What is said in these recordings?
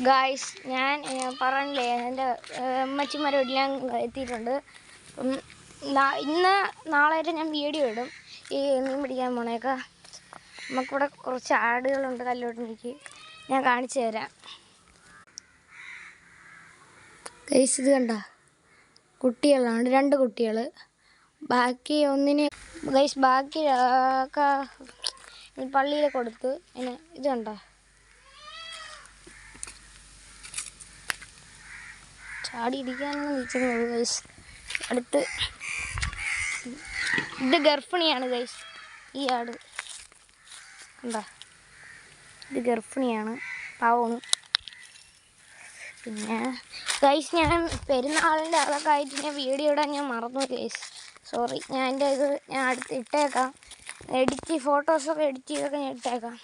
Guys ഞാൻ പറഞ്ഞില്ലേ എൻ്റെ അമ്മച്ചിമാരെല്ലാം എത്തിയിട്ടുണ്ട്. ഇന്ന് നാളെ ഞാൻ വീഡിയോ ഇടും ഈ മീൻ പിടിക്കാൻ പോണേക്കെ. നമുക്കിവിടെ കുറച്ച് ആടുകളുണ്ട് കല്ലോട്ടിലേക്ക്, ഞാൻ കാണിച്ചു തരാം. ഗൈസ് ഇത് കണ്ട കുട്ടികളാണ്, 2 കുട്ടികൾ. ബാക്കി ഒന്നിന് ഗൈസ് ബാക്കി പള്ളിയിൽ കൊടുത്ത്. ഇത് കണ്ട ചാടി ഇടിക്കാനാണ് നിൽക്കുന്നത് ഗൈസ്. അടുത്ത് ഇത് ഗർഭിണിയാണ് ഗൈസ്, ഈ ആട് കണ്ട, ഇത് ഗർഭിണിയാണ്, പാവമാണ്. പിന്നെ ഗൈസ് ഞാൻ പെരുന്നാളിൻ്റെ അതൊക്കെ ആയിട്ട് ഞാൻ വീഡിയോ ഇടാൻ ഞാൻ മറന്നു ഗൈസ്, സോറി. ഞാൻ അടുത്ത് ഇട്ടേക്കാം, ഫോട്ടോസൊക്കെ എഡിറ്റ് ചെയ്തൊക്കെ ഞാൻ ഇട്ടേക്കാം.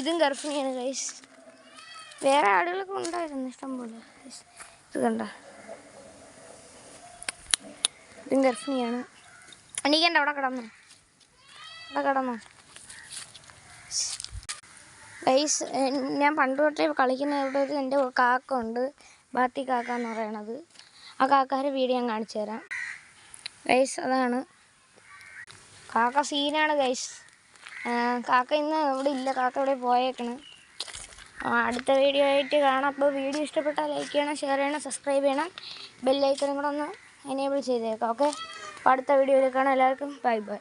ഇതും ഗർഭിണിയാണ് ഗൈസ്. വേറെ ആടുകളൊക്കെ ഉണ്ടായിരുന്നു ഇഷ്ടംപോലെ. ഇത് കണ്ട, ഇതും ഗർഭിണിയാണ്. എണീക്കണ്ട, അവിടെ കിടന്നോ. ഗൈസ് ഞാൻ പണ്ട് തൊട്ടേ കളിക്കുന്ന ഇവിടെ എൻ്റെ കാക്ക ഉണ്ട്, ബാത്തി കാക്ക എന്ന് പറയണത്. ആ കാക്കാരെ വീഡിയോ ഞാൻ കാണിച്ചു തരാം ഗൈസ്. അതാണ് കാക്ക, സീനാണ് ഗൈസ്. കാക്ക ഇന്ന് ഇവിടെ ഇല്ല, കാക്ക ഇവിടെ പോയേക്കണ്. അടുത്ത വീഡിയോ ആയിട്ട് കാണാം. അപ്പോൾ വീഡിയോ ഇഷ്ടപ്പെട്ടാൽ ലൈക്ക് ചെയ്യണം, ഷെയർ ചെയ്യണം, സബ്സ്ക്രൈബ് ചെയ്യണം, ബെല്ലൈക്കനും കൂടെ ഒന്ന് എനേബിൾ ചെയ്തേക്കാം. ഓക്കെ, അപ്പോൾ അടുത്ത വീഡിയോയിൽ കാണാം. എല്ലാവർക്കും ബൈ ബൈ.